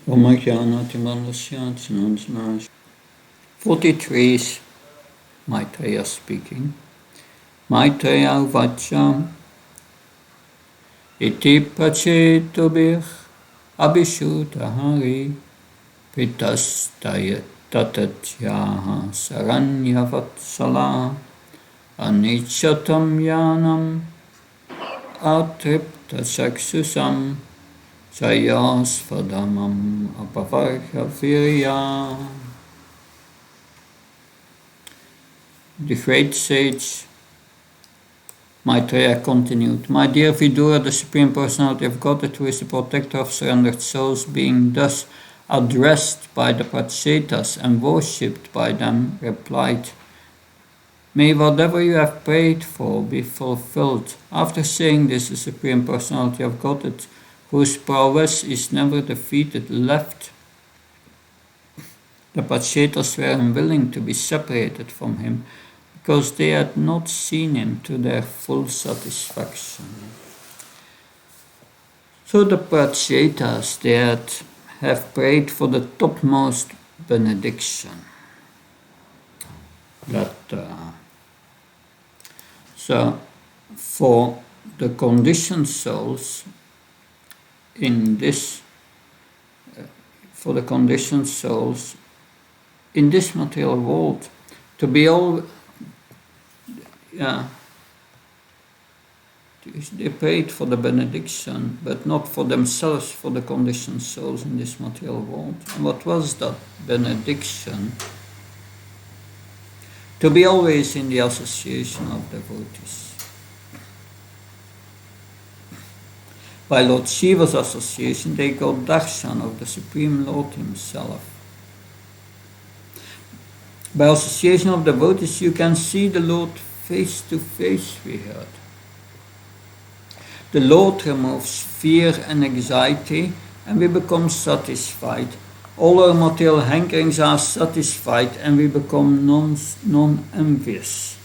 43 is Maitreya speaking. Maitreya Uvacha Iti Prachetubir Abhishutahari Pitastaya Tatatyaha Saranyavatsala Anichatam Yanam Atripta Saksusam Jayasvadamam Apavarha Virya. The great sage Maitreya continued, My dear Vidura, the Supreme Personality of Godhead, who is the protector of surrendered souls, being thus addressed by the Prachetas and worshipped by them, replied, May whatever you have prayed for be fulfilled. After saying this, the Supreme Personality of Godhead, whose prowess is never defeated, left. The Prachetas were unwilling to be separated from him, because they had not seen him to their full satisfaction. So the Prachetas, they have prayed for the topmost benediction. So for the conditioned souls in this, in this material world, to be all. They prayed for the benediction, but not for themselves, for the conditioned souls in this material world. And what was that benediction? To be always in the association of devotees. By Lord Shiva's association, they got darshan of the Supreme Lord himself. By association of devotees, you can see the Lord face to face, we heard. The Lord removes fear and anxiety, and we become satisfied. All our material hankerings are satisfied, and we become non-envious.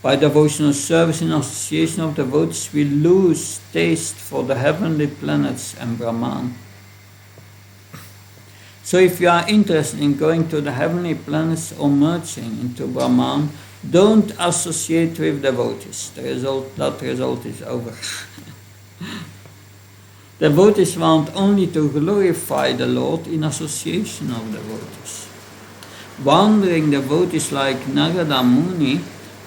By devotional service in association of devotees, we lose taste for the heavenly planets and Brahman. So if you are interested in going to the heavenly planets or merging into Brahman, don't associate with devotees. That result is over. Devotees want only to glorify the Lord in association of devotees. Wandering devotees like Narada Muni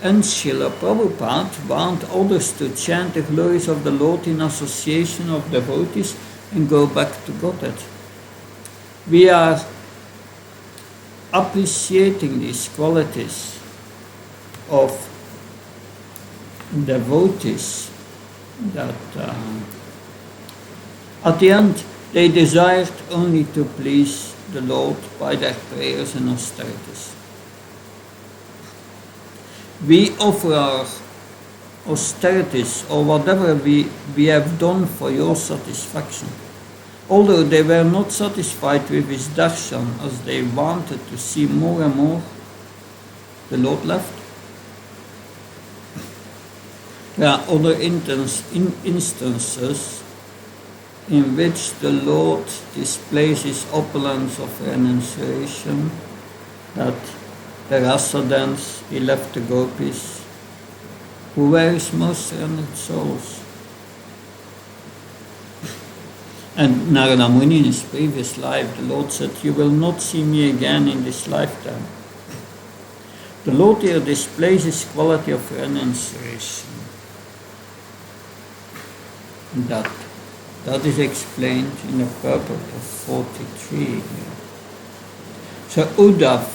and Srila Prabhupada want others to chant the glories of the Lord in association of devotees and go back to Godhead. We are appreciating these qualities of devotees that at the end they desired only to please the Lord by their prayers and austerities. We offer our austerities or whatever we have done for your satisfaction. Although they were not satisfied with his darshan as they wanted to see more and more, the Lord left. There are other instances in which the Lord displays his opulence of renunciation, that the Rasadans, he left the gopis, who were his most surrendered souls. And Narada Muni in his previous life, the Lord said, you will not see me again in this lifetime. The Lord here displays his quality of renunciation. That is explained in the purport of 43. So Uddhav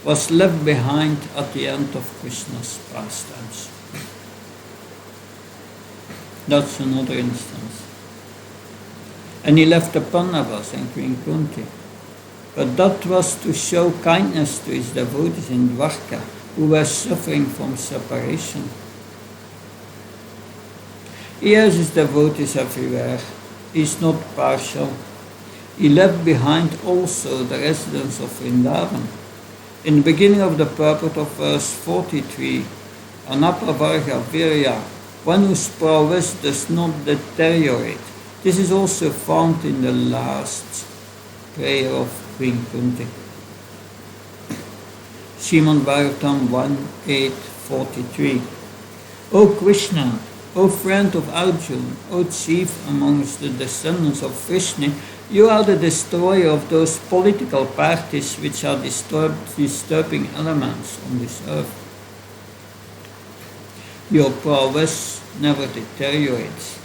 was left behind at the end of Krishna's pastimes. That's another instance. And he left the Pandavas and Queen Kunti. But that was to show kindness to his devotees in Dwarka, who were suffering from separation. He has his devotees everywhere. He is not partial. He left behind also the residents of Vrindavan. In the beginning of the purport of verse 43, Anapravarga Virya, one whose prowess does not deteriorate, This is also found in the last prayer of Queen Kunti. Srimad Bhagavatam 1.8.43. O Krishna, O friend of Arjuna, O chief amongst the descendants of Vishnu, you are the destroyer of those political parties which are disturbing elements on this earth. Your prowess never deteriorates.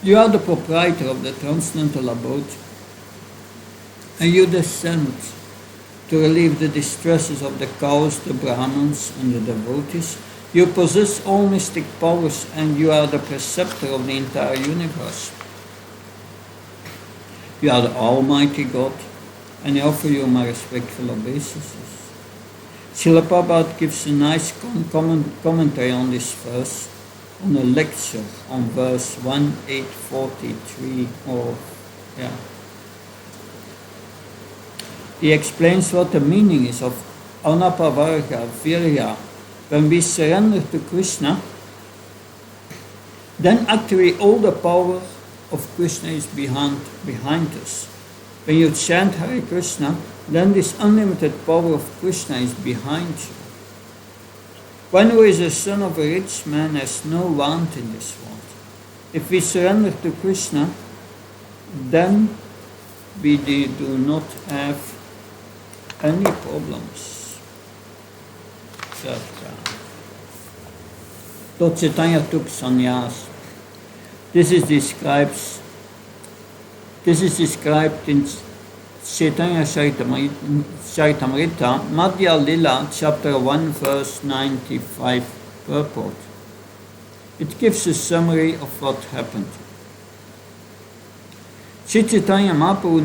You are the proprietor of the transcendental abode, and you descend to relieve the distresses of the cows, the Brahmins, and the devotees. You possess all mystic powers, and you are the preceptor of the entire universe. You are the Almighty God, and I offer you my respectful obeisances. Srila Prabhupada gives a nice commentary on this verse, on a lecture on verse 1.8.43 He explains what the meaning is of Anapavarga Virya. When we surrender to Krishna, then actually all the power of Krishna is behind us. When you chant Hare Krishna, then this unlimited power of Krishna is behind you. One who is a son of a rich man has no want in this world. If we surrender to Krishna, then we do not have any problems. Lord Chaitanya took sannyas. This is described in Chaitanya Charitamrita, Madhya Lila, chapter 1, verse 95, purport. It gives a summary of what happened. Sri Chaitanya Mahaprabhu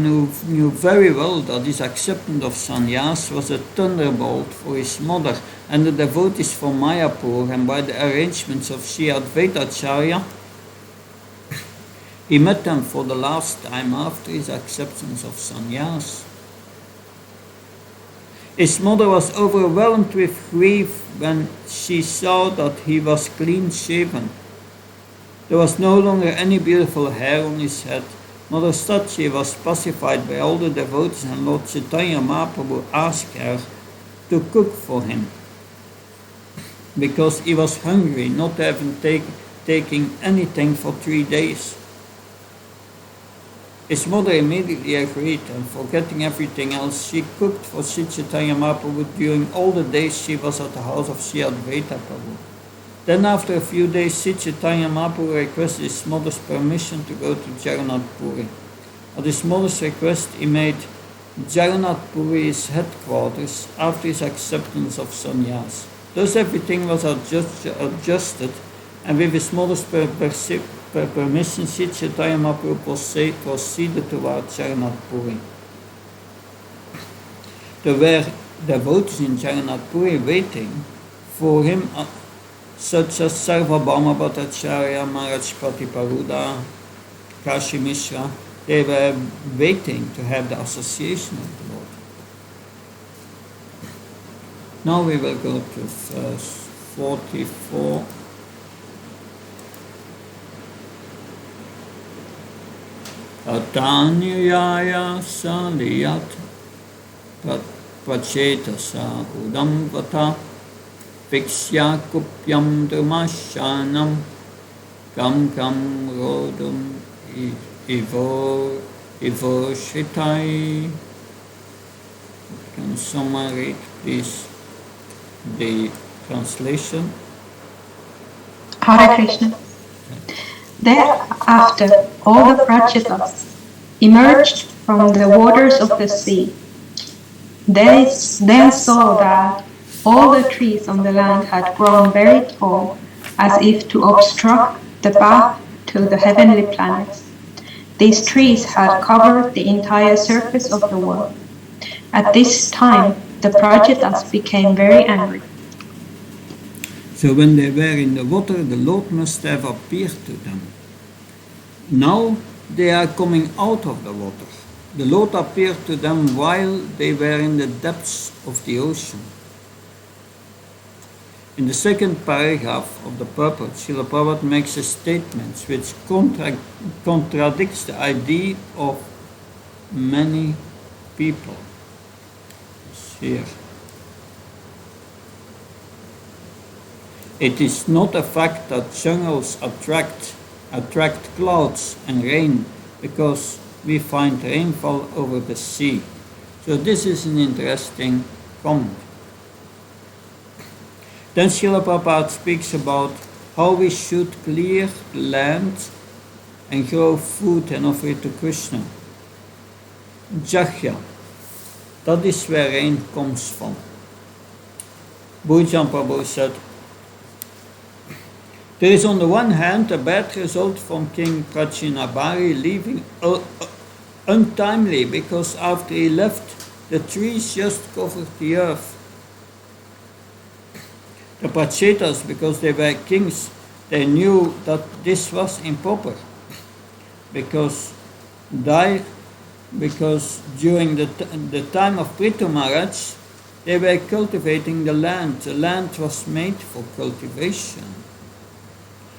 knew very well that his acceptance of sannyas was a thunderbolt for his mother and the devotees from Mayapur, and by the arrangements of Sri Advaitacharya, he met them for the last time after his acceptance of sannyas. His mother was overwhelmed with grief when she saw that he was clean shaven. There was no longer any beautiful hair on his head. Mother Sachi was pacified by all the devotees, and Lord Chaitanya Mahaprabhu asked her to cook for him, because he was hungry, not having taken anything for 3 days. His mother immediately agreed, and forgetting everything else, she cooked for Sri Chaitanya Mahaprabhu during all the days she was at the house of Sri Advaita Prabhu. Then after a few days, Sri Chaitanya Mahaprabhu requested his mother's permission to go to Jagannath Puri. At his mother's request, he made Jagannath Puri his headquarters after his acceptance of sannyas. Thus everything was adjusted, and with his mother's permission, Sri Chaitanya Mahaprabhu proceeded towards Jagannath Puri. There were devotees in Jagannath Puri waiting for him, such as Sarvabhauma Bhattacharya, Maharaj Patiparuda, Kashi Mishra. They were waiting to have the association of the Lord. Now we will go to verse 44. Atanyaya saliyat prachetasa udamvata Viksya kupyam dhamashanam kam rodum ivoshitai. Can someone read, please, the translation? Hare Krishna. Thereafter, all the Prachitas emerged from the waters of the sea. They then saw that all the trees on the land had grown very tall, as if to obstruct the path to the heavenly planets. These trees had covered the entire surface of the world. At this time, the Prachitas became very angry. So when they were in the water, the Lord must have appeared to them. Now they are coming out of the water. The Lord appeared to them while they were in the depths of the ocean. In the second paragraph of the purport, Srila Prabhupada makes a statement which contradicts the idea of many people. It's here. It is not a fact that jungles attract clouds and rain because we find rainfall over the sea. So this is an interesting comment. Then Srila Prabhupada speaks about how we should clear land and grow food and offer it to Krishna. Jagya, that is where rain comes from. Bhujan Prabhu said, there is on the one hand a bad result from King Prachinabhari leaving untimely because after he left, the trees just covered the earth. The Prachetas, because they were kings, they knew that this was improper. Because during the time of Prithu Maharaj, they were cultivating the land. The land was made for cultivation.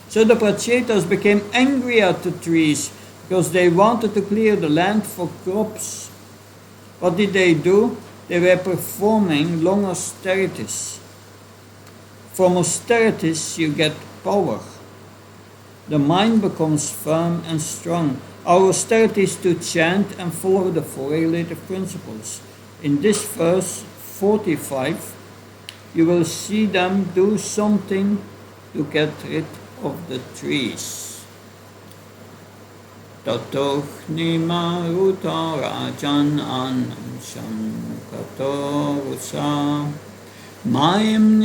So the Prachetas became angry at the trees because they wanted to clear the land for crops. What did they do? They were performing long austerities. From austerities you get power. The mind becomes firm and strong. Our austerity is to chant and follow the four regulative principles. In this verse 45, you will see them do something to get rid of the trees. Tatochni maruta rajan anam shankato rusa mayim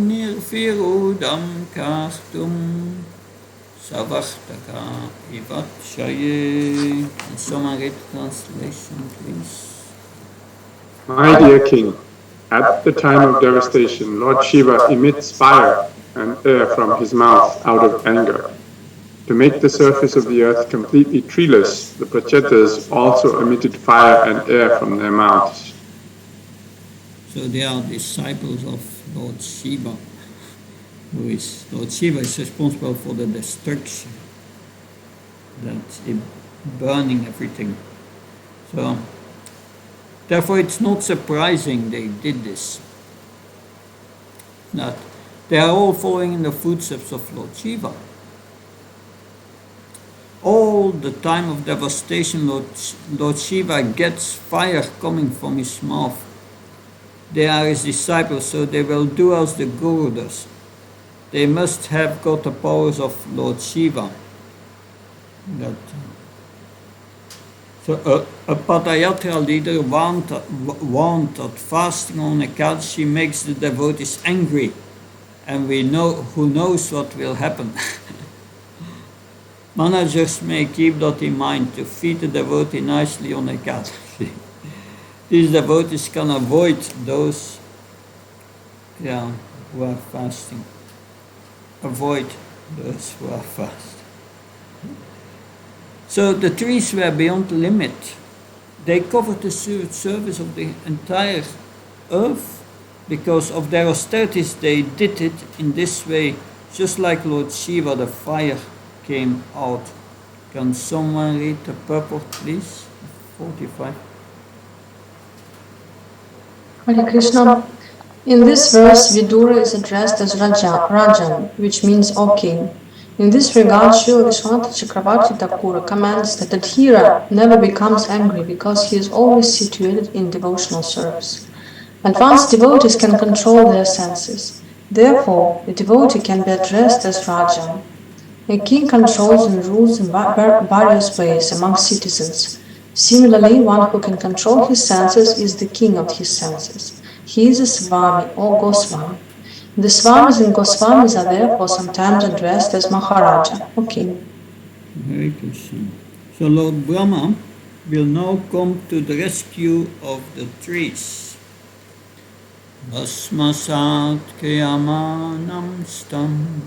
nirfirudam kartum savachtaka ivatshaye. Somarit translation, please. My dear king, at the time of devastation, Lord Shiva emits fire and air from his mouth out of anger. To make the surface of the earth completely treeless, the Prachetas also emitted fire and air from their mouths. So they are disciples of Lord Shiva. Lord Shiva is responsible for the destruction, that's burning everything. So therefore it's not surprising they did this. That they are all following in the footsteps of Lord Shiva. All the time of devastation, Lord Shiva gets fire coming from his mouth. They are his disciples, so they will do as the Guru does. They must have got the powers of Lord Shiva. So a Padayatra leader warned that fasting on Ekadashi makes the devotees angry, and we know who knows what will happen. Managers may keep that in mind to feed the devotee nicely on Ekadashi. These devotees can avoid those who are fasting. Avoid those who are fasting. So the trees were beyond the limit. They covered the surface of the entire earth. Because of their austerities, they did it in this way. Just like Lord Shiva, the fire came out. Can someone read the purport, please? 45. Hare Krishna. In this verse, Vidura is addressed as Rajan, which means O king. In this regard, Srila Vishwanath Chakravarti Thakura commands that the adherent never becomes angry because he is always situated in devotional service. Advanced devotees can control their senses. Therefore, the devotee can be addressed as Rajan. A king controls and rules in various ways among citizens. Similarly, one who can control his senses is the king of his senses. He is a Swami or Goswami. The Swamis and Goswamis are therefore sometimes addressed as Maharaja or king. Very good. So Lord Brahma will now come to the rescue of the trees. Vasmasat kriyamanam stam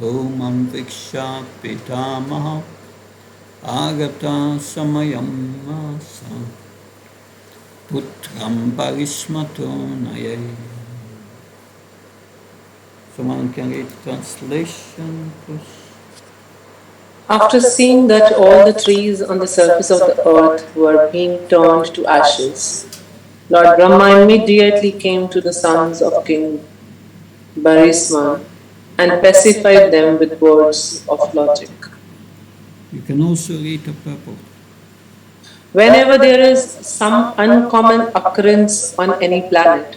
omam viksha pitamaha agata samayam masa putram parismato nayai. Someone can read the translation, please. After seeing that all the trees on the surface of the earth were being turned to ashes, Lord Brahma immediately came to the sons of King Bharisman and pacified them with words of logic. You can also read the purport. Whenever there is some uncommon occurrence on any planet,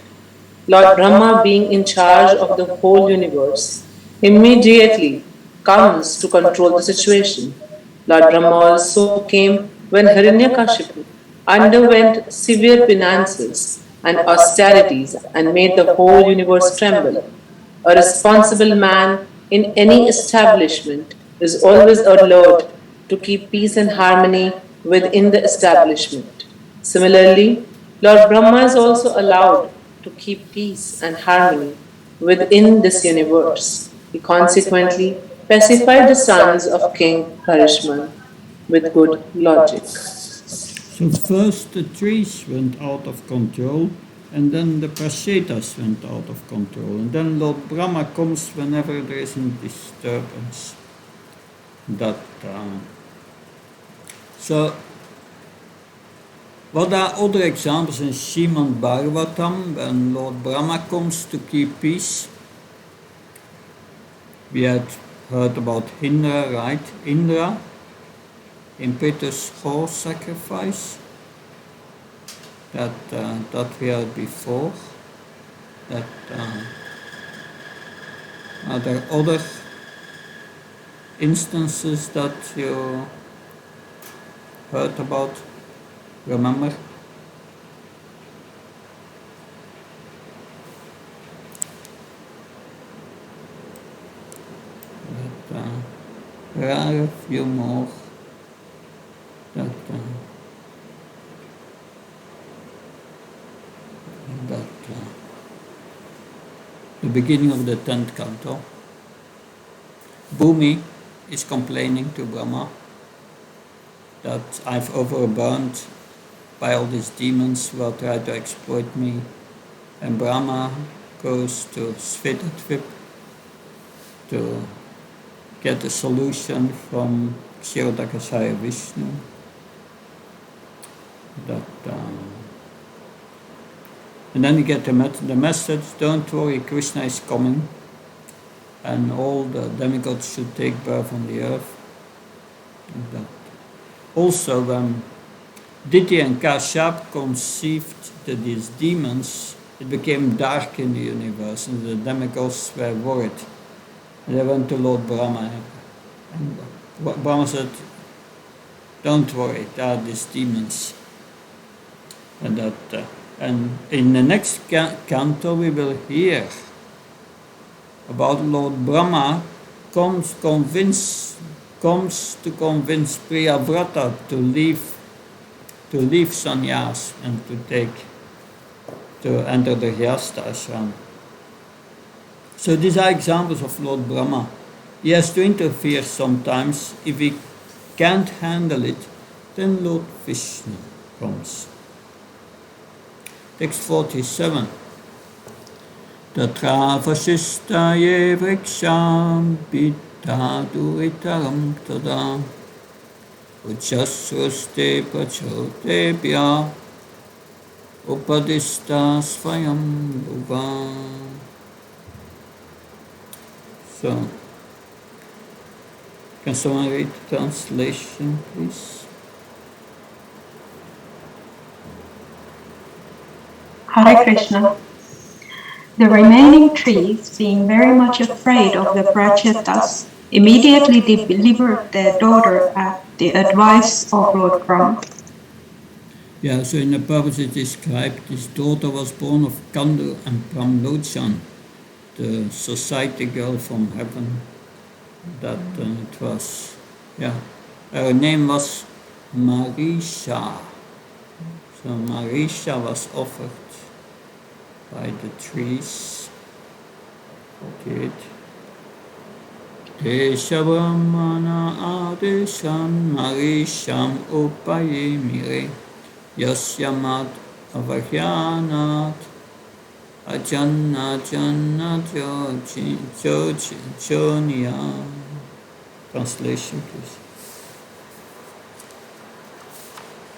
Lord Brahma, being in charge of the whole universe, immediately comes to control the situation. Lord Brahma also came when Hiranyakashipu underwent severe penances and austerities and made the whole universe tremble. A responsible man in any establishment is always alert to keep peace and harmony within the establishment. Similarly, Lord Brahma is also allowed to keep peace and harmony within this universe. He consequently pacified the sons of King Harishman with good logic. So first the trees went out of control, and then the Prasetas went out of control, and then Lord Brahma comes whenever there is a disturbance. So, what are other examples in Srimad Bhagavatam when Lord Brahma comes to keep peace? We had heard about Indra, right? Indra in Peter's horse sacrifice. That we had before. Are there other instances that you heard about? Remember? There are a few more the beginning of the 10th canto, Bhumi is complaining to Brahma that I've overburned by all these demons who will try to exploit me, and Brahma goes to Svetatwip to get a solution from Kshirodakasaya Vishnu and then you get the message, don't worry, Krishna is coming and all the demigods should take birth on the earth. Also, when Diti and Kashyap conceived these demons, it became dark in the universe and the demigods were worried. And they went to Lord Brahma and Brahma said, don't worry, there are these demons. And in the next canto we will hear about Lord Brahma comes to convince Priyavrata to leave sannyas and to enter the Hyasta ashram. So these are examples of Lord Brahma. He has to interfere sometimes. If he can't handle it, then Lord Vishnu comes. Text 47. Tatra vashistaye vriksham pittadu itaram tada uchaswaste prachotebhya upadista svayam bhuva. So, can someone read the translation, please? Hare Krishna. The remaining trees, being very much afraid of the Prachetas, immediately delivered their daughter at the advice of Lord Brahma. Yeah, so in the Bprs it is described, his daughter was born of Kandu and Pramlochan, the society girl from heaven. That it was, yeah. Her name was Marisha. So Marisha was offered by the trees. 48. Desha Brahmana Adeshan Marisham Upayemire Yasyamat Avahyanat Ajanna Janna Jonia. Translation, please.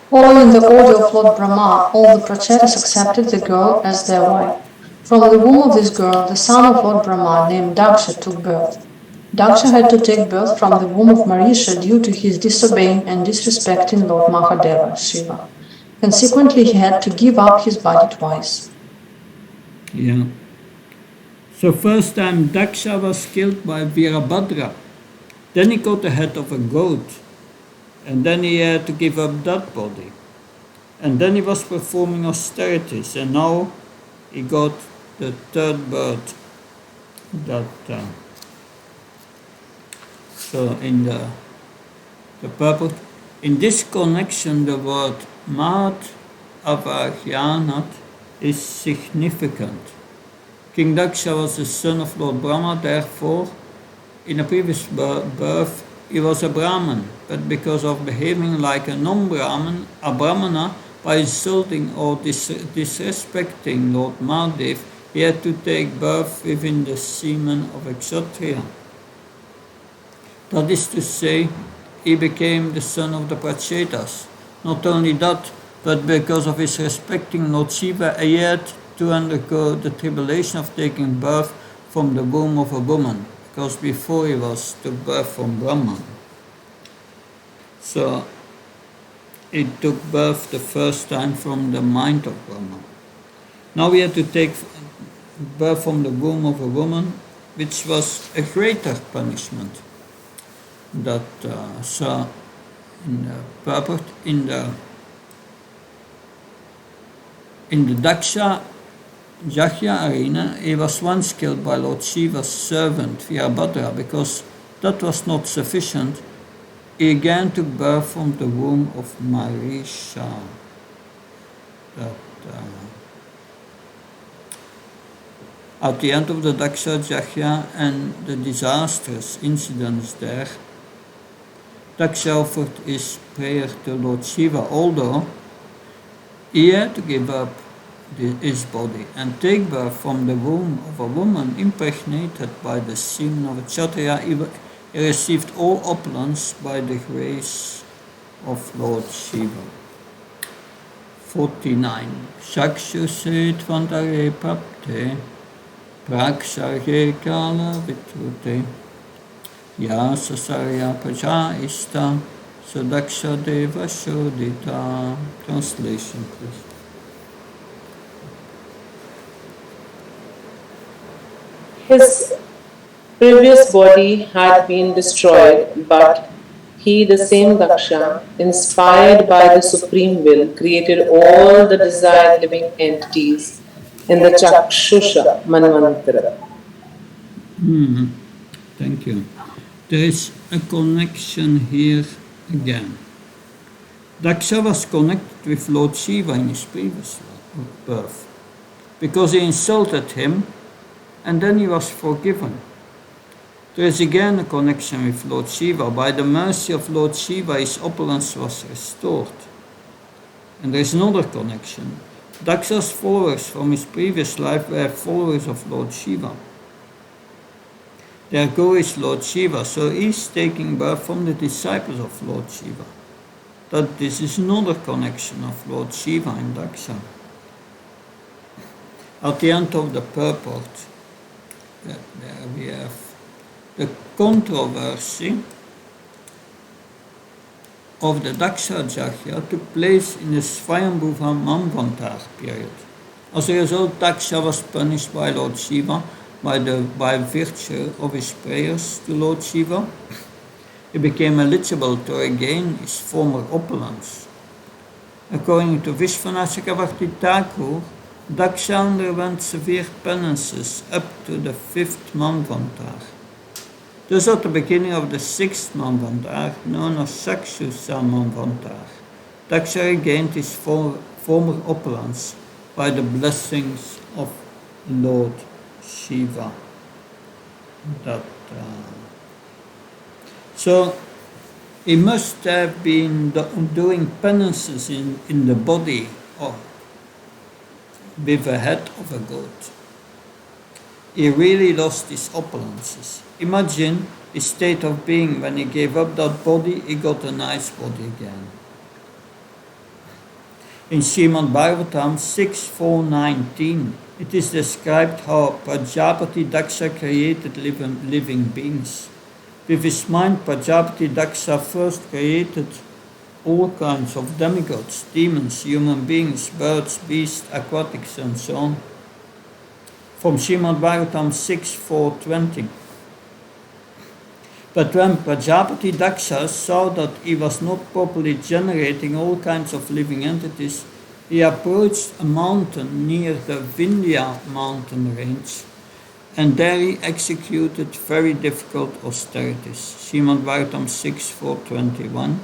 Following the order of Lord Brahma, all the Prachetas accepted the girl as their wife. From the womb of this girl, the son of Lord Brahma, named Daksha, took birth. Daksha had to take birth from the womb of Marisha due to his disobeying and disrespecting Lord Mahadeva, Shiva. Consequently, he had to give up his body twice. Yeah. So first time Daksha was killed by Virabhadra. Then he got the head of a goat. And then he had to give up that body. And then he was performing austerities. And now he got the third birth. So in the purport, in this connection the word Mat Avahyanat is significant. King Daksha was the son of Lord Brahma, therefore in a previous birth he was a Brahman, but because of behaving like a non-Brahman, a Brahmana, by insulting or disrespecting Lord Mahadev, he had to take birth within the semen of a Kshatriya. That is to say, he became the son of the Prachetas. Not only that, but because of his respecting Lord Shiva, he had to undergo the tribulation of taking birth from the womb of a woman, because before he took birth from Brahman. So he took birth the first time from the mind of Brahman. Now he had to take birth from the womb of a woman, which was a greater punishment. So in the purport, in the Daksha Yajna arena, he was once killed by Lord Shiva's servant Virabhadra. Because that was not sufficient, he again took birth from the womb of Marisha. At the end of the Daksha Yajna and the disastrous incidents there, Daksha offered his prayer to Lord Shiva, although he had to give up his body and take birth from the womb of a woman impregnated by the semen of a Kshatriya. He received all opulence by the grace of Lord Shiva. 49. Shakshuse tvantare papte praksharye kala vitrute ya sasarya praja ista sadaksha deva shodita. Translation, please. His previous body had been destroyed, but he, the same Daksha, inspired by the Supreme Will, created all the desired living entities in the Chakshusha Manvantara. Thank you. There is a connection here again. Daksha was connected with Lord Shiva in his previous birth because he insulted him, and then he was forgiven. There is again a connection with Lord Shiva. By the mercy of Lord Shiva, his opulence was restored. And there is another connection. Daksha's followers from his previous life were followers of Lord Shiva. Their goal is Lord Shiva, so he is taking birth from the disciples of Lord Shiva. That this is another connection of Lord Shiva and Daksha. At the end of the purport, there we have the controversy of the Daksha Yajna took place in the Swayambhuva Manvantar period. As a result, Daksha was punished by Lord Shiva by virtue of his prayers to Lord Shiva. He became eligible to regain his former opulence. According to Vishwanath Chakravarti Thakur, Daksha underwent severe penances up to the 5th Manvantar. Thus at the beginning of the 6th Manvantar, known as Sakshusha Manvantar, Daksha regained his former opulence by the blessings of Lord Shiva. So he must have been doing penances in the body with a head of a goat. He really lost his opulences. Imagine his state of being when he gave up that body, he got a nice body again. In Srimad Bhagavatam 6.4.19, it is described how Prajapati Daksha created living beings. With his mind, Prajapati Daksha first created all kinds of demigods, demons, human beings, birds, beasts, aquatics, and so on. From Srimad Bhagavatam 6.4.20. But when Prajapati Daksha saw that he was not properly generating all kinds of living entities, he approached a mountain near the Vindhya mountain range, and there he executed very difficult austerities. Srimad Bhagavatam 6.4.21.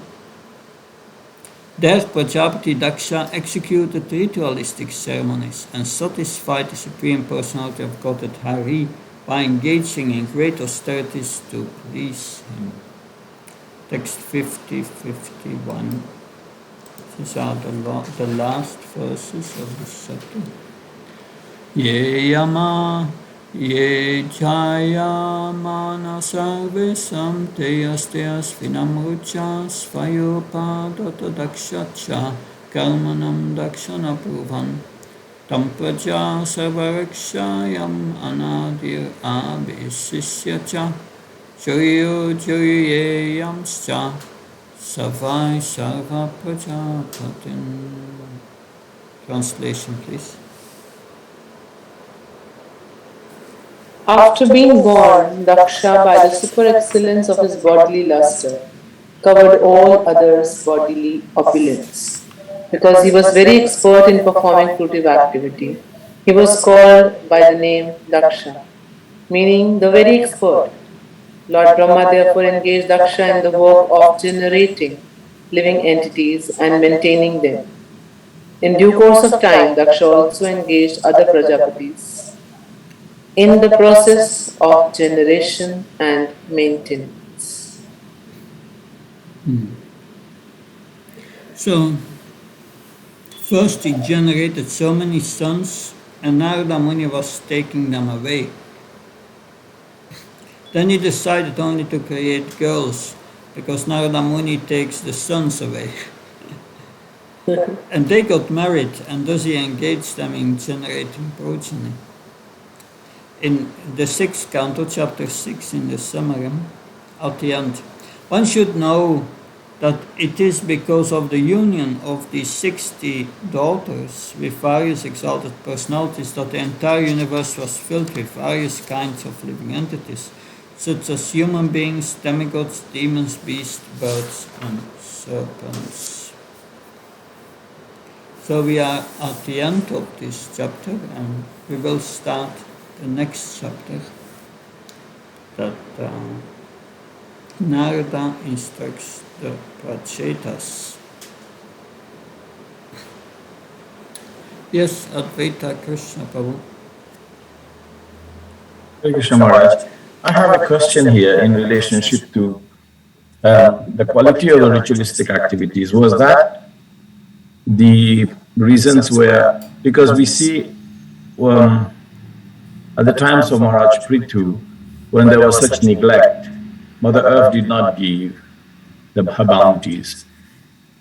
There Prajapati Daksha executed ritualistic ceremonies and satisfied the Supreme Personality of Godhead Hari by engaging in great austerities to please him. Text 50-51. These are the last verses of this chapter. Ye yama, ye jaya mana sarve samte asteas vinamrucha svayopadata dakshacha karmanam dakshana pruvan tam praja sarvarakshayam anadir abhisisyacha joyo joyeyamscha savai sarva prajapatin. Translation, please. After being born, Daksha, by the super excellence of his bodily luster, covered all others' bodily opulence. Because he was very expert in performing fruitive activity, he was called by the name Daksha, meaning the very expert. Lord Brahma therefore engaged Daksha in the work of generating living entities and maintaining them. In due course of time, Daksha also engaged other Prajapatis in the process of generation and maintenance. So, first he generated so many sons, and Narada Muni was taking them away. Then he decided only to create girls, because Narada Muni takes the sons away. And they got married, and thus he engaged them in generating progeny. In the 6th canto, chapter 6, in the summary, at the end, one should know that it is because of the union of these 60 daughters with various exalted personalities that the entire universe was filled with various kinds of living entities, such as human beings, demigods, demons, beasts, birds, and serpents. So we are at the end of this chapter, and we will start the next chapter, that Narada instructs the Prachetas. Yes, Advaita Krishna Prabhu. Hare Krishna Maharaj. I have a question here in relationship to the quality of the ritualistic activities. Was that the reasons were, because we see at the times of Maharaj Prithu, when there was such neglect, Mother Earth did not give her bounties.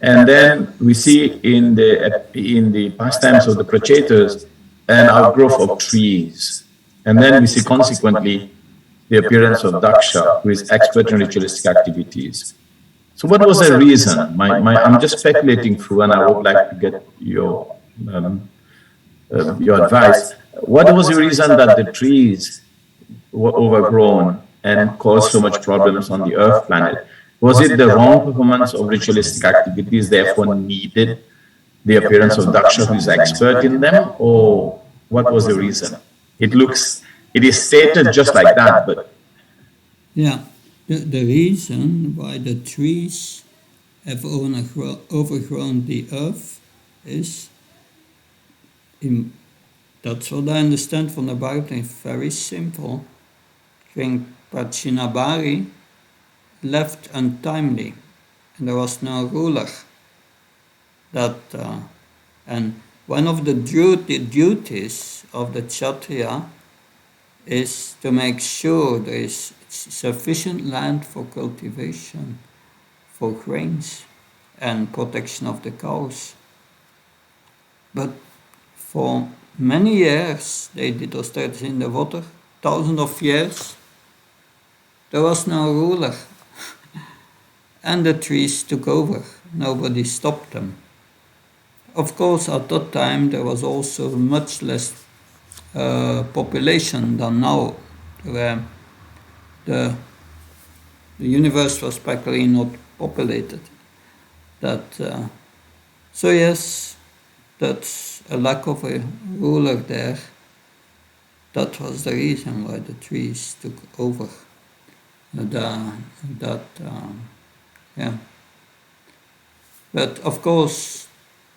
And then we see in the pastimes of the Prachetas an outgrowth of trees. And then we see consequently the appearance of Daksha, who is expert in ritualistic activities. So what was the reason? I'm just speculating through, and I would like to get your advice. What was the reason that the trees were overgrown and caused so much problems on the Earth planet? Was it the wrong performance of ritualistic activities, therefore needed the appearance of Daksha, who is expert in them, or what was the reason? It is stated just like that, but... Yeah, the reason why the trees have overgrown the earth is, that's what I understand from the Bible, it's very simple. King Prachinabhari left untimely, and there was no ruler. And one of the duties of the Kshatriya is to make sure there is sufficient land for cultivation, for grains, and protection of the cows. But for many years, they did austerities in the water, thousands of years, there was no ruler. And the trees took over. Nobody stopped them. Of course, at that time, there was also much less population than now. The universe was practically not populated. So yes, that's a lack of a ruler there. That was the reason why the trees took over. But of course,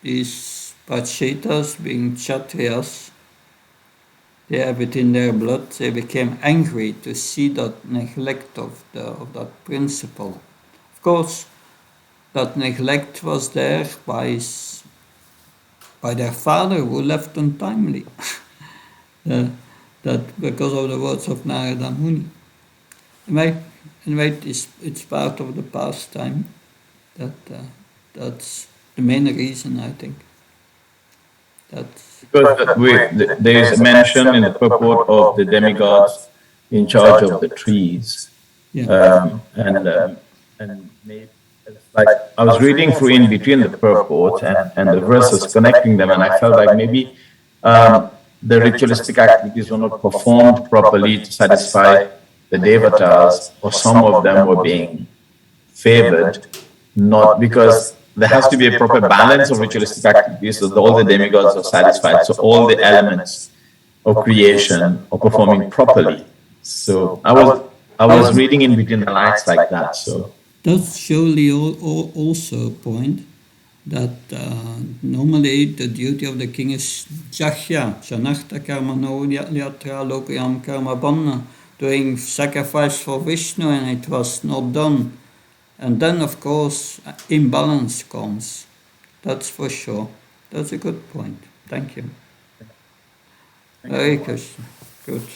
these Prachetas, being Kshatriyas, they have it in their blood. They became angry to see that neglect of that principle. Of course, that neglect was there by their father, who left untimely. That because of the words of Narada Muni. Anyway, it's part of the pastime. That's the main reason, I think. Because there is a mention in the purport of the demigods in charge of the trees. Yeah. And maybe, like, I was reading through in between the purport and the verses, connecting them, and I felt like maybe the ritualistic activities were not performed properly to satisfy the devatas, or some of them were being favored, not because there has to be a proper balance of ritualistic activities so that all the demigods are satisfied, so all the elements of creation are performing properly. So I was reading in between the lines like that. So that's surely also a point that normally the duty of the king is Jahya, Janarta Karma no Yatra Lokayam Karma Banna, doing sacrifice for Vishnu, and it was not done. And then, of course, imbalance comes. That's for sure. That's a good point. Thank you. Very good. Good.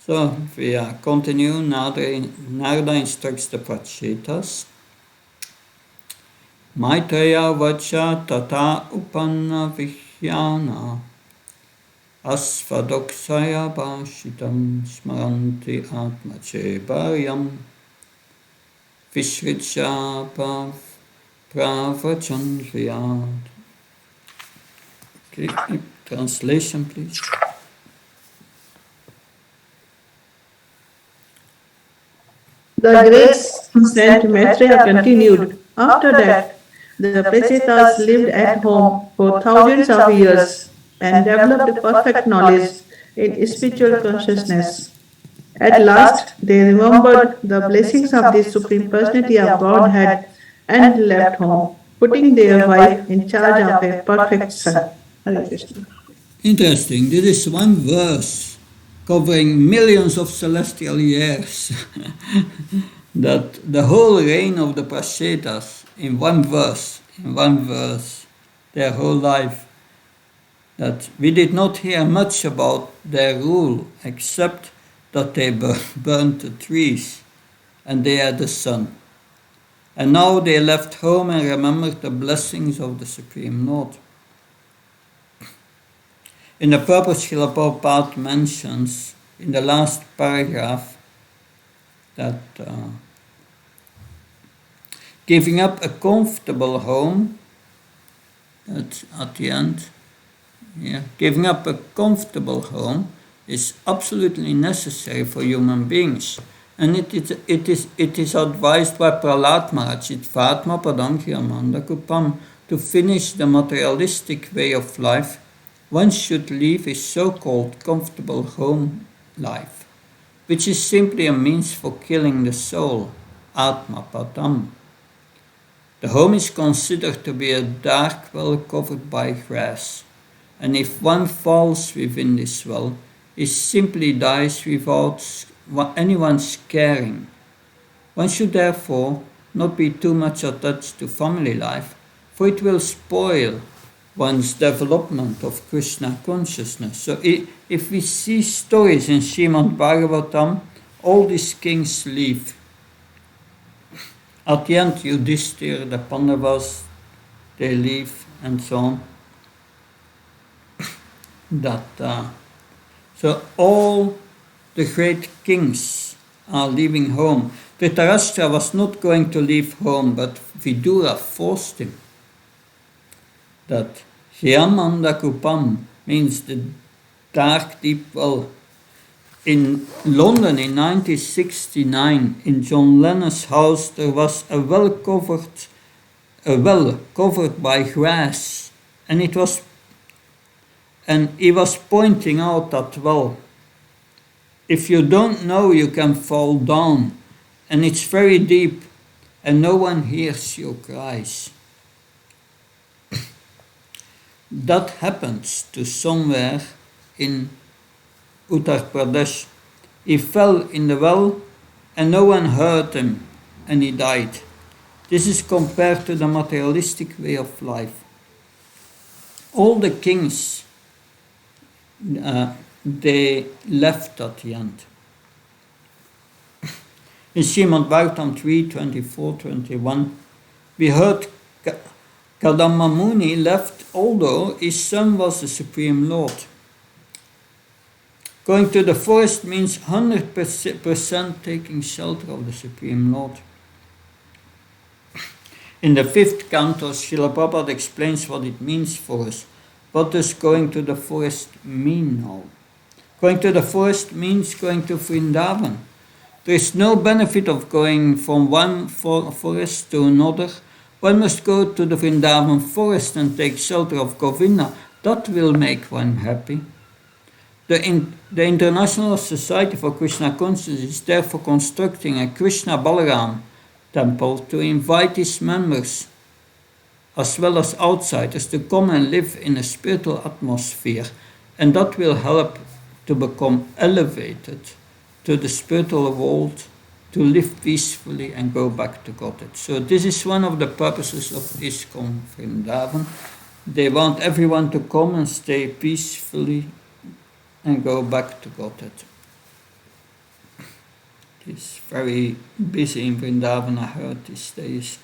So, we continue. Narada instructs the Prachetas. Maitreya vacha tata upanna vihyana asvadoksaya bhashitam smaranti atmache bharyam Vishricha pravachandriyat. Okay, translation please. The great saint Maitreya continued. After that, the Prachetas lived at home for thousands of years and developed perfect knowledge in spiritual consciousness. At last, they remembered the blessings of the Supreme Personality of Godhead and left home, putting their wife in charge of a perfect son. Hare Krishna. Interesting. This is one verse covering millions of celestial years. That the whole reign of the Prachetas in one verse, their whole life. That we did not hear much about their rule except that they burnt the trees and they had the sun. And now they left home and remembered the blessings of the Supreme Lord. In the purpose, Srila Prabhupada mentions in the last paragraph that giving up a comfortable home, that's at the end, giving up a comfortable home is absolutely necessary for human beings. And it is advised by Prahlad Maharaj, Itvatma Padam Khiyamanda Kupam, to finish the materialistic way of life. One should leave a so-called comfortable home life, which is simply a means for killing the soul, Atma Padam. The home is considered to be a dark well covered by grass, and if one falls within this well, he simply dies without anyone's caring. One should therefore not be too much attached to family life, for it will spoil one's development of Krishna consciousness. So if we see stories in Srimad Bhagavatam, all these kings leave. At the end, Yudhishthira, the Pandavas, they leave and so on. So all the great kings are leaving home. Dhritarashtra was not going to leave home, but Vidura forced him. That Hyamanda Kupam means the dark deep well. In London in 1969, in John Lennon's house, there was a well covered by grass, and he was pointing out that, well, if you don't know, you can fall down, and it's very deep, and no one hears your cries. That happens to somewhere in Uttar Pradesh. He fell in the well, and no one heard him, and he died. This is compared to the materialistic way of life. All the kings, they left at the end. In Srimad Bhagavatam 3, 24, 21, we heard Kadamba Muni left, although his son was the Supreme Lord. Going to the forest means 100% taking shelter of the Supreme Lord. In the 5th canto, Srila Prabhupada explains what it means for us. What does going to the forest mean now? Going to the forest means going to Vrindavan. There is no benefit of going from one forest to another. One must go to the Vrindavan forest and take shelter of Govinda. That will make one happy. The International Society for Krishna Consciousness is therefore constructing a Krishna Balaram temple to invite its members, as well as outsiders, to come and live in a spiritual atmosphere, and that will help to become elevated to the spiritual world, to live peacefully and go back to Godhead. So this is one of the purposes of ISKCON Vrindavan. They want everyone to come and stay peacefully and go back to Godhead. It's very busy in Vrindavan, I heard these days.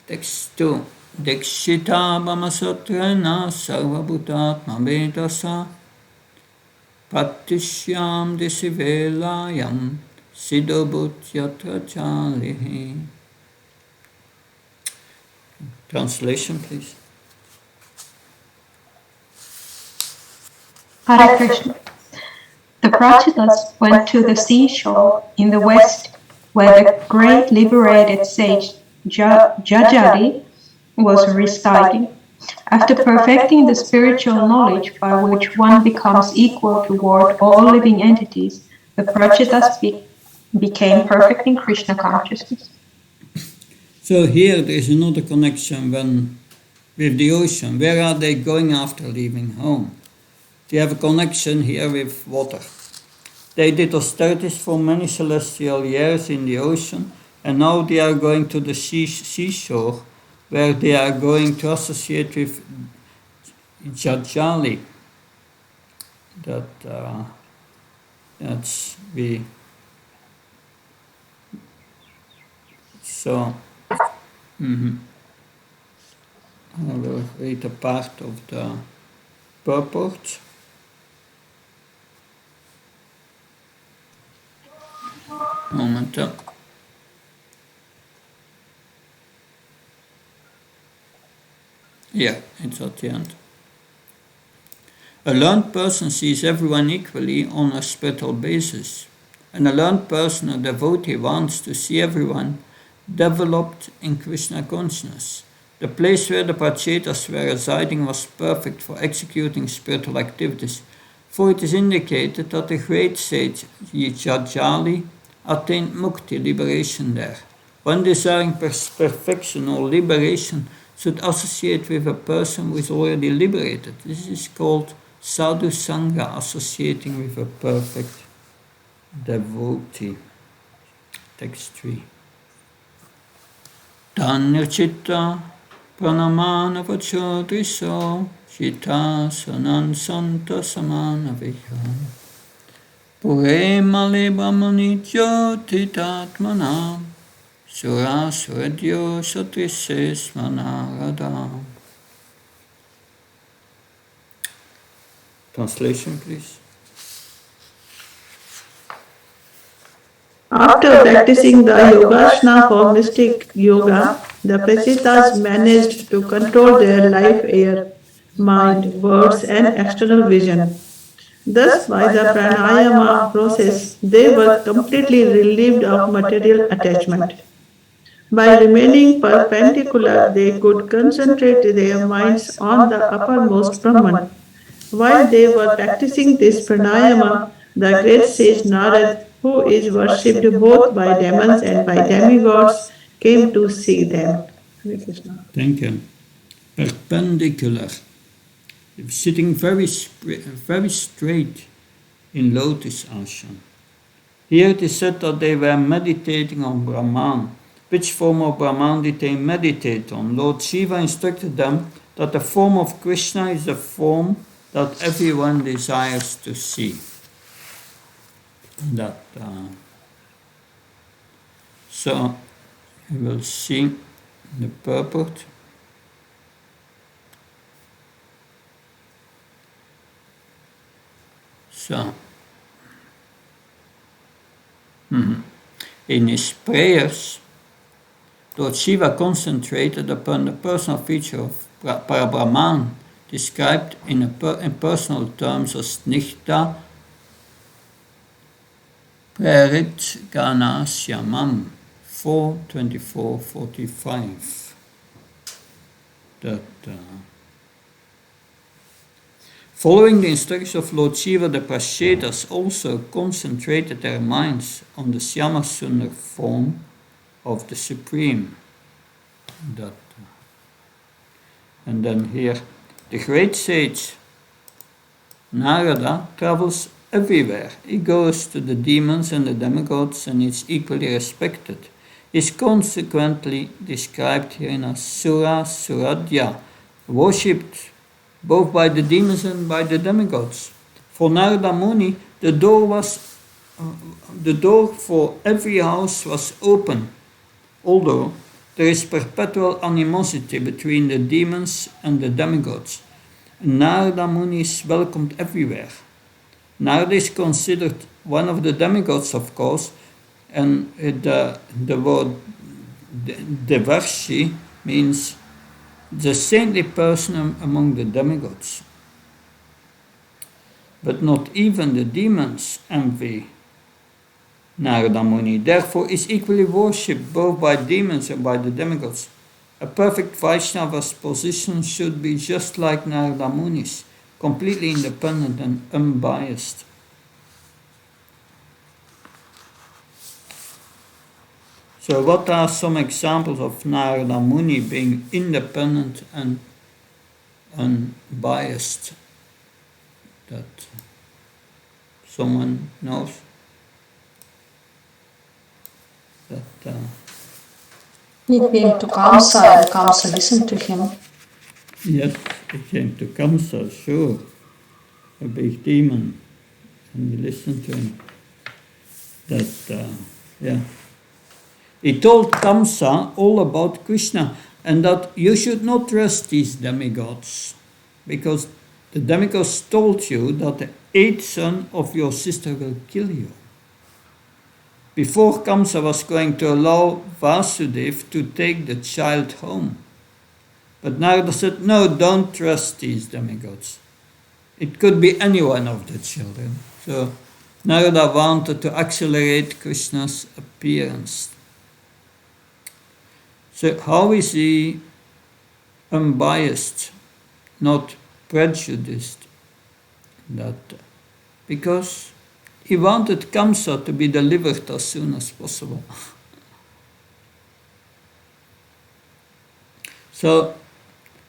Text 2. Dekshita Bhamasatrena Sarvabhutatma Vedasa Pratishyam Disivelayam Siddhabhutyatra Chalihi. Translation, please. Hare Krishna. The Prachitas went to the seashore in the west, where the great liberated sage Jajari was residing. After perfecting the spiritual knowledge by which one becomes equal toward all living entities, the Prachitas became perfect in Krishna consciousness. So here there is another connection with the ocean. Where are they going after leaving home? They have a connection here with water. They did austerities for many celestial years in the ocean, and now they are going to the seashore, where they are going to associate with Jajali. That's the... So, I will read a part of the purport. Moment. Yeah, it's at the end. A learned person sees everyone equally on a spiritual basis. And a learned person, a devotee, wants to see everyone developed in Krishna consciousness. The place where the Prachetas were residing was perfect for executing spiritual activities, for it is indicated that the great sage Jajali attained mukti, liberation there. One desiring perfection or liberation should associate with a person who is already liberated. This is called sadhu sangha, associating with a perfect devotee. Text 3. Tanyachita Pranamana vachodriso, Shita sanan santa samana viha. Purema libamani jyotitatmana, Sura suradyo satrises manarada. Translation, please. After practicing the Yogasana for mystic yoga, the Prasitas managed to control their life air, mind, words, and external vision. Thus, by the pranayama process, they were completely relieved of material attachment. By remaining perpendicular, they could concentrate their minds on the uppermost Brahman. While they were practicing this pranayama, the great sage Narad, who is worshipped both by demons and by demigods, came to see them. Hare Krishna. Thank you. Perpendicular. Sitting very straight in lotus asana. Here it is said that they were meditating on Brahman. Which form of Brahman did they meditate on? Lord Shiva instructed them that the form of Krishna is the form that everyone desires to see. So we will see the purport. So, in his prayers, Lord Shiva concentrated upon the personal feature of Parabrahman, described in personal terms as Nishta Prerit Ganasyamam 4:24-45. Following the instructions of Lord Shiva, the Prashetas also concentrated their minds on the Shyamasundar form of the Supreme. And then here, the great sage Narada travels everywhere. He goes to the demons and the demigods and is equally respected. He is consequently described here as Sura Suradya, worshipped both by the demons and by the demigods. For Narada Muni, the door for every house was open, although there is perpetual animosity between the demons and the demigods. Narada Muni is welcomed everywhere. Narada is considered one of the demigods, of course, and the word Devarshi means the saintly person among the demigods. But not even the demons envy Narada Muni. Therefore is equally worshipped both by demons and by the demigods. A perfect Vaishnava's position should be just like Narada Muni's, completely independent and unbiased. So what are some examples of Narada Muni being independent and unbiased that someone knows? He came to Kamsa and Kamsa listened to him. Yes, he came to Kamsa, sure, a big demon, and he listened to him. He told Kamsa all about Krishna and that you should not trust these demigods because the demigods told you that the 8th son of your sister will kill you. Before Kamsa was going to allow Vasudeva to take the child home. But Narada said, no, don't trust these demigods. It could be any one of the children. So Narada wanted to accelerate Krishna's appearance. So how is he unbiased, not prejudiced? Because he wanted Kamsa to be delivered as soon as possible. So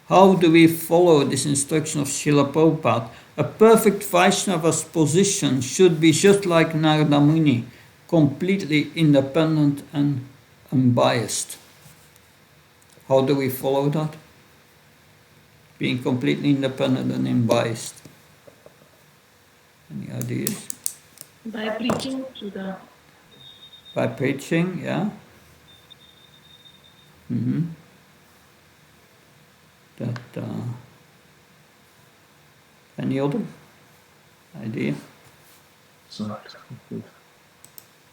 how do we follow this instruction of Srila Prabhupada? A perfect Vaishnava's position should be just like Narada Muni, completely independent and unbiased. How do we follow that? being completely independent and unbiased. Any ideas? By preaching to the... By preaching, yeah. That, any other idea?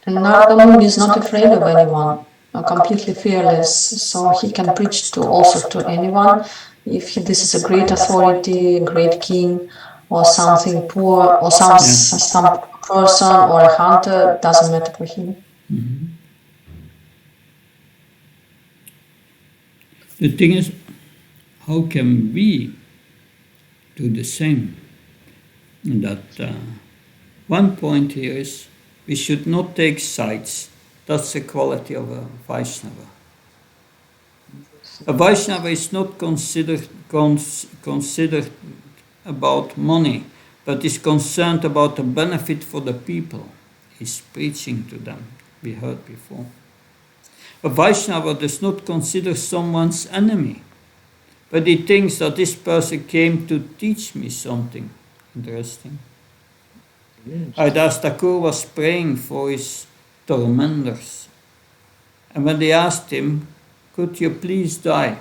And Narada Muni is not afraid of anyone, completely fearless, so he can preach to also to anyone. If this is a great authority, a great king, or something poor, or some person or a hunter, doesn't matter for him. The thing is, how can we do the same? And that one point here is we should not take sides. That's the quality of a Vaishnava. A Vaishnava is not considered about money, but is concerned about the benefit for the people. He's preaching to them, we heard before. A Vaishnava does not consider someone's enemy, but he thinks that this person came to teach me something interesting. Haridas Thakur was praying for his tormentors, and when they asked him, "Could you please die?"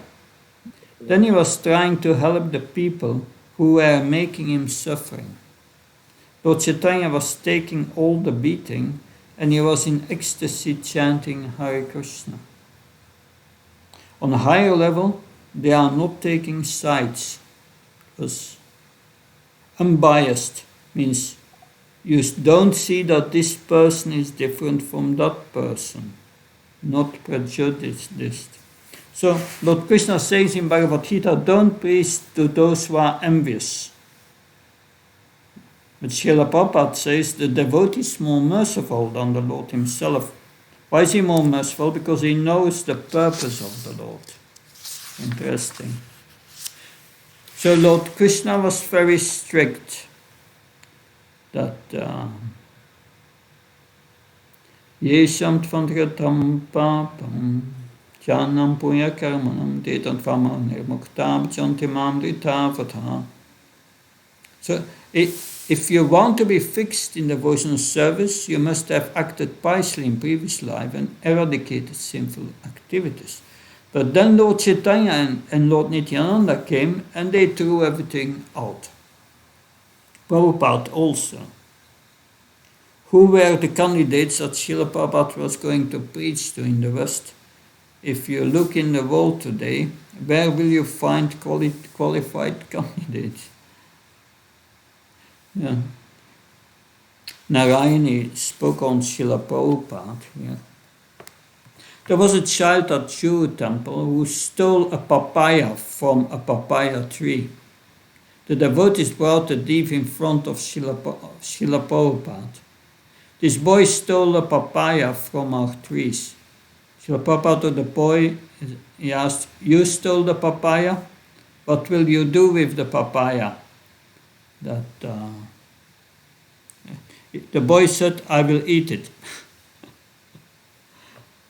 then he was trying to help the people who were making him suffering. Lord Chaitanya was taking all the beating, and he was in ecstasy chanting Hare Krishna. On a higher level, they are not taking sides, because unbiased means you don't see that this person is different from that person, not prejudiced. So Lord Krishna says in Bhagavad Gita, don't preach to those who are envious. But Srila Prabhupada says the devotee is more merciful than the Lord himself. Why is he more merciful? Because he knows the purpose of the Lord. Interesting. So Lord Krishna was very strict that Yesham Tvandhyatam Papam Jnanam Punya Karmanam Detan Tvama Nirmuktam Jantimam Ditavata. So if you want to be fixed in devotional service, you must have acted piously in previous life and eradicated sinful activities. But then Lord Chaitanya and Lord Nityananda came and they threw everything out. Prabhupada also. Who were the candidates that Srila Prabhupada was going to preach to in the West? If you look in the world today, where will you find qualified candidates? Yeah. Narayani spoke on Srila Prabhupada here. There was a child at Jew temple who stole a papaya from a papaya tree. The devotees brought the thief in front of Srila Prabhupada. This boy stole a papaya from our trees. Srila Prabhupada to the boy, he asked, "You stole the papaya? What will you do with the papaya?" The boy said, "I will eat it."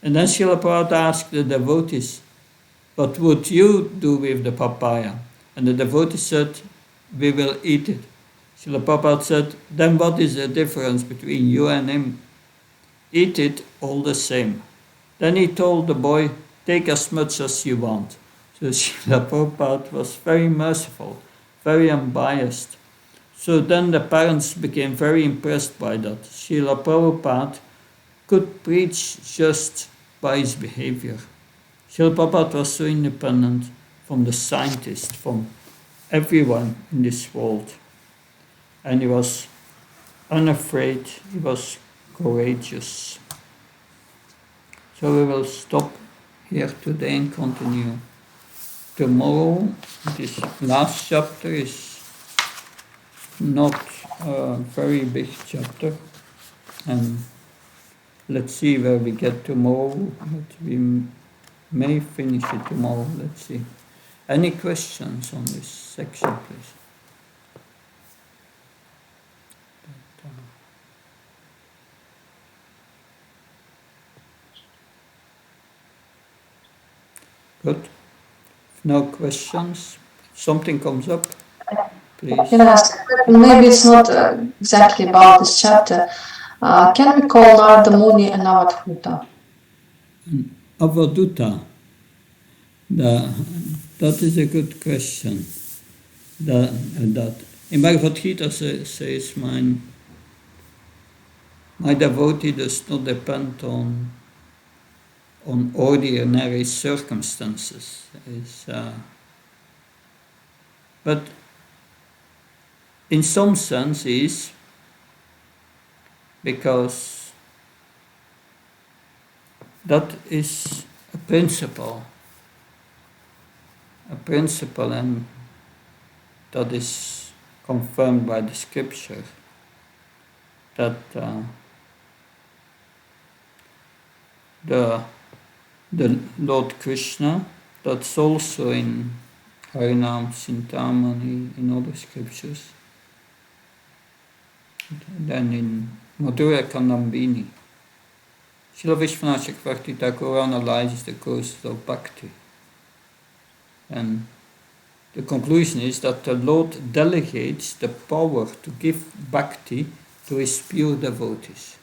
And then Srila Prabhupada asked the devotees, "What would you do with the papaya?" And the devotees said, "We will eat it." Srila Prabhupada said, "Then what is the difference between you and him? Eat it all the same." Then he told the boy, "Take as much as you want." So Srila Prabhupada was very merciful, very unbiased. So then the parents became very impressed by that. Srila Prabhupada could preach just by his behavior. Srila Prabhupada was so independent from the scientists, from everyone in this world. And he was unafraid, he was courageous. So we will stop here today and continue tomorrow. This last chapter is not a very big chapter, and let's see where we get tomorrow, but we may finish it tomorrow. Let's see. Any questions on this section, please? Good. If no questions, something comes up, please. Yes, maybe it's not exactly about this chapter. Can we call Narada Muni an Avadhuta? Avadhuta. That is a good question. That in Bhagavad Gita says, my devotee does not depend on ordinary circumstances. But in some sense is because that is a principle, and that is confirmed by the scripture, that the Lord Krishna, that's also in Harinam Chintamani, in other scriptures. Then in Madhura Kandambini, Srila Vishwanath Chakravarti Thakur analyzes the causes of bhakti. And the conclusion is that the Lord delegates the power to give bhakti to his pure devotees.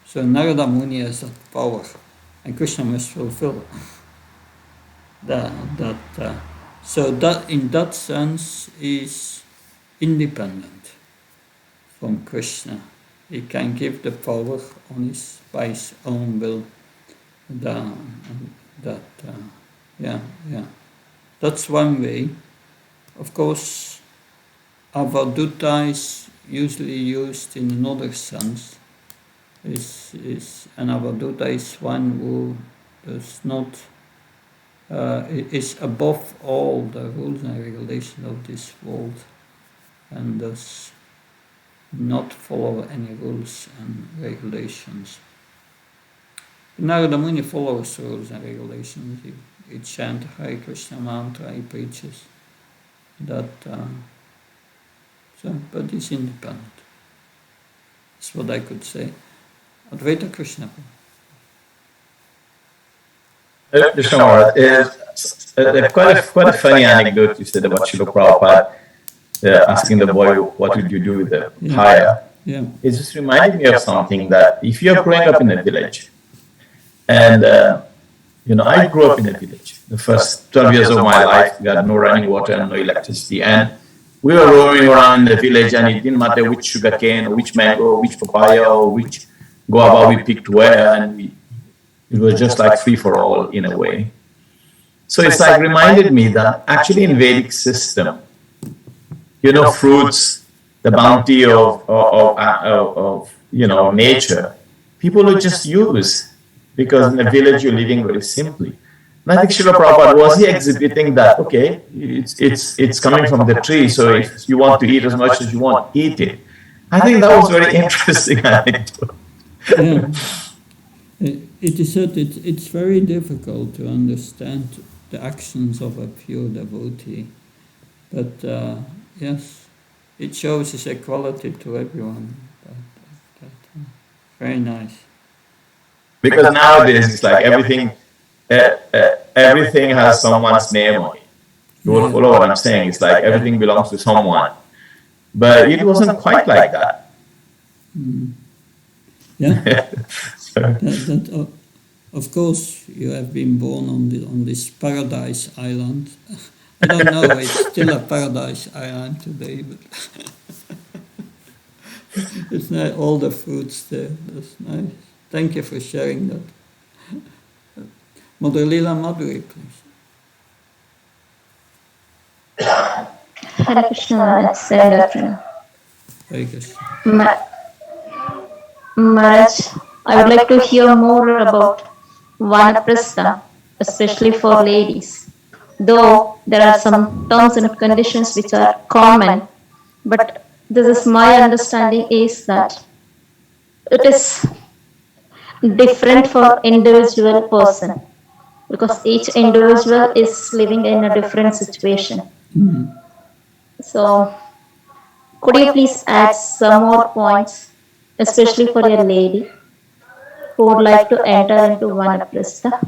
So Narada Muni has that power, and Krishna must fulfill so that in that sense is independent from Krishna. He can give the power by his own will. That's one way. Of course, Avadhuta is usually used in another sense. An Avadhuta is one who does not is above all the rules and regulations of this world, and does not follow any rules and regulations. Narada Muni follows rules and regulations. He chants Hare Krishna mantra, he preaches that, but he's independent. That's what I could say. Advaita Krishna. Krishna Maharaj, is quite a funny anecdote you said about Srila Prabhupada asking the boy, what would you do with the fire? Yeah. It just reminded me of something, that if you're growing up in a village, and I grew up in a village. The first 12 years of my life, we had no running water and no electricity, and we were roaming around the village, and it didn't matter which sugar cane or which mango or which papaya or which guava we picked where, and it was just like free for all in a way. So it's like reminded me that actually in Vedic system, fruits, the bounty of nature, people would just use, because in a village you're living very simply. And I think Srila Prabhupada, was he exhibiting that, okay, it's coming from the tree, so if you want to eat as much as you want, eat it. I think that was very interesting anecdote. Yeah. It is said it's very difficult to understand the actions of a pure devotee, but yes, it shows his equality to everyone. Very nice. Because nowadays it's like everything has someone's name on it. You will follow what I'm saying. It's like everything belongs to someone, but it wasn't quite like that. Yeah. Of course, you have been born on this paradise island. I don't know, it's still a paradise island today, but it's nice, all the fruits there. That's nice. Thank you for sharing that. Mother Leela Madhuri, please. Hare Krishna, it's Hare Krishna. Maharaj, I would like to hear more about Vanaprastha, especially for ladies. Though there are some terms and conditions which are common, but this is my understanding is that it is different for individual person, because each individual is living in a different situation. So could you please add some more points, especially for a lady who would like to enter into Vanaprastha?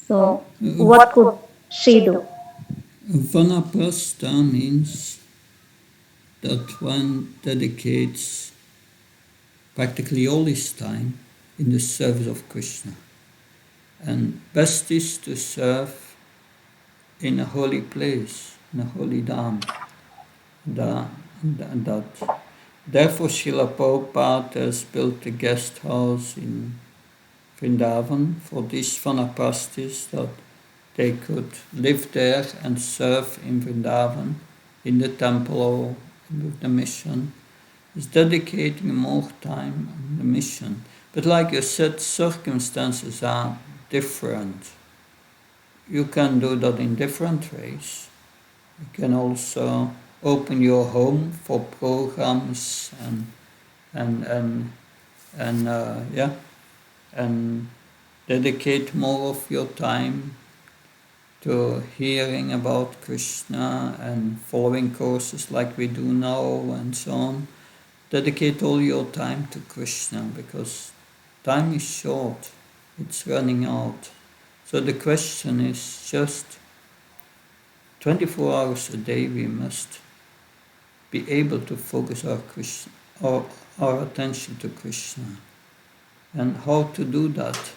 So what could she do? Vanaprastha means that one dedicates practically all his time in the service of Krishna. And best is to serve in a holy place, in a holy dham. Therefore, Srila Prabhupada has built a guest house in Vrindavan for these vanaprasthis, that they could live there and serve in Vrindavan, in the temple or with the mission. Is dedicating more time on the mission. But like you said, circumstances are different. You can do that in different ways. You can also open your home for programs and dedicate more of your time to hearing about Krishna and following courses like we do now and so on. Dedicate all your time to Krishna, because time is short, it's running out. So the question is just 24 hours a day we must be able to focus our attention to Krishna. And how to do that?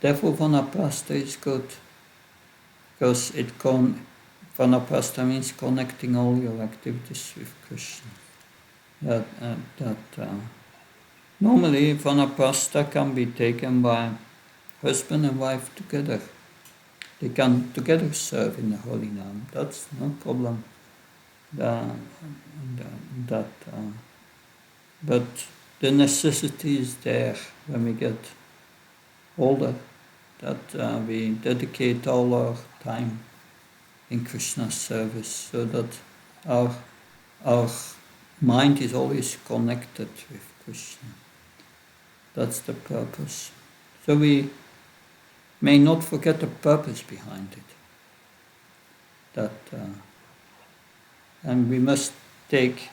Therefore Vanaprastha is good, because Vanaprastha means connecting all your activities with Krishna. Normally Vanaprastha can be taken by husband and wife together. They can together serve in the holy name. That's no problem. But the necessity is there when we get older, that we dedicate all our time in Krishna's service, so that our mind is always connected with Krishna. That's the purpose. So we may not forget the purpose behind it. And we must make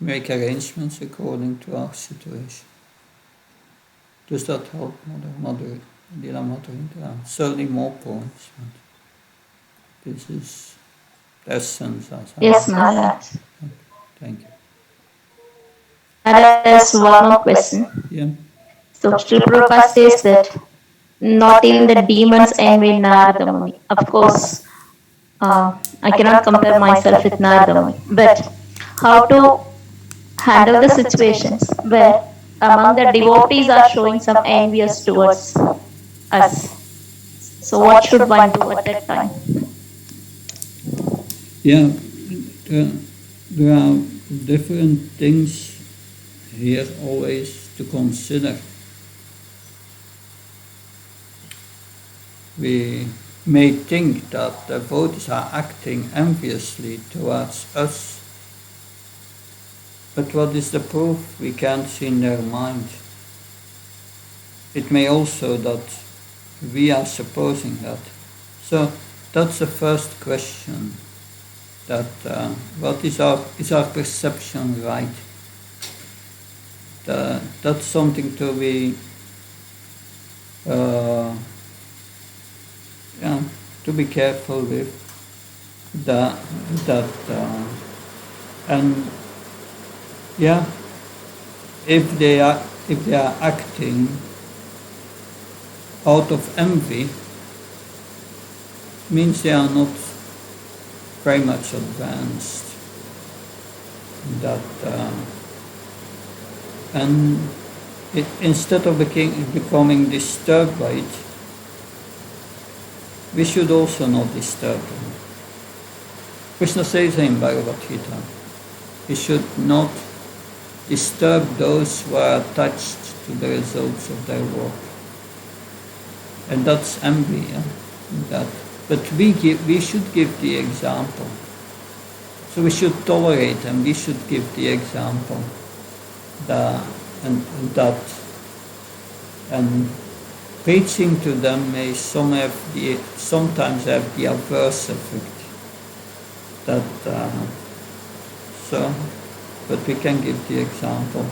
arrangements according to our situation. Does that help, Mother? There are certainly more points, but this is the essence. Yes, Maharaj. Thank you. There's one more question. Yeah. So Sri Prabhupada says that not even the demons envy Narada Muni. Of course, I cannot compare myself with Narada Muni, but how to handle the situations where among the devotees are showing some envious towards us. So what should one do at that time? Yeah, there are different things here always to consider. We may think that the devotees are acting enviously towards us, but what is the proof? We can't see in their mind. It may also that we are supposing that. So that's the first question. That what is our perception right? That's something to be to be careful with. If they are acting out of envy, means they are not very much advanced. Instead of becoming disturbed by it, we should also not disturb them. Krishna says in Bhagavad Gita, we should not disturb those who are attached to the results of their work. And that's envy. But we should give the example. So we should tolerate and we should give the example. And preaching to them may sometimes have the adverse effect. But we can give the example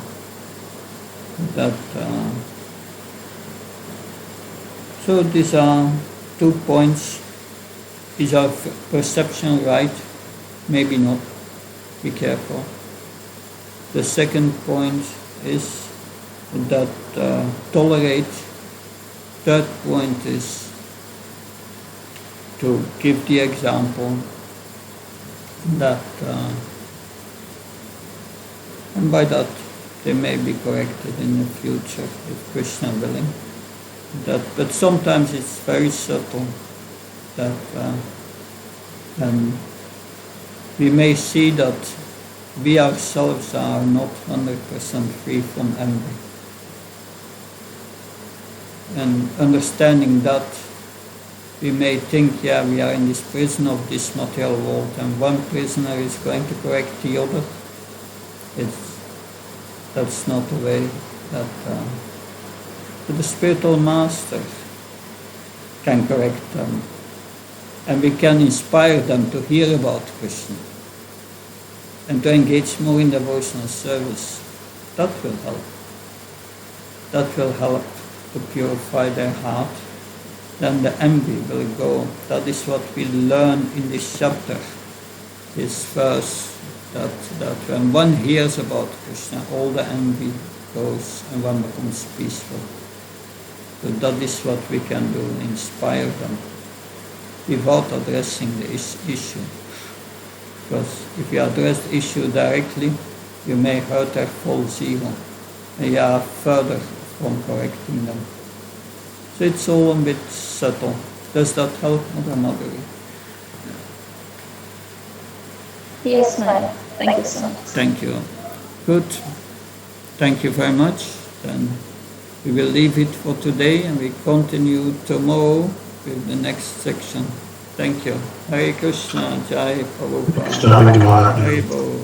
so these are 2 points is our perception right? Maybe not. Be careful. The second point is that tolerate. Third point is to give the example that, and by that they may be corrected in the future if Krishna willing. But sometimes it's very subtle that and we may see that we ourselves are not 100% free from envy. And understanding that, we may think, yeah, we are in this prison of this material world and one prisoner is going to correct the other. That's not the way that the spiritual master can correct them. And we can inspire them to hear about Krishna and to engage more in devotional service. That will help. That will help to purify their heart. Then the envy will go. That is what we learn in this chapter, this verse, that when one hears about Krishna, all the envy goes and one becomes peaceful. So that is what we can do, inspire them, without addressing the issue. Because if you address the issue directly, you may hurt their false ego, and you are further from correcting them. So it's all a bit subtle. Does that help, Mother Madhuri? Yes, Mother. Thank you so much. Thank you. Good. Thank you very much. Then we will leave it for today and we continue tomorrow with the next section. Thank you. Hare Krishna, Jai Prabhupada. Hare Bol.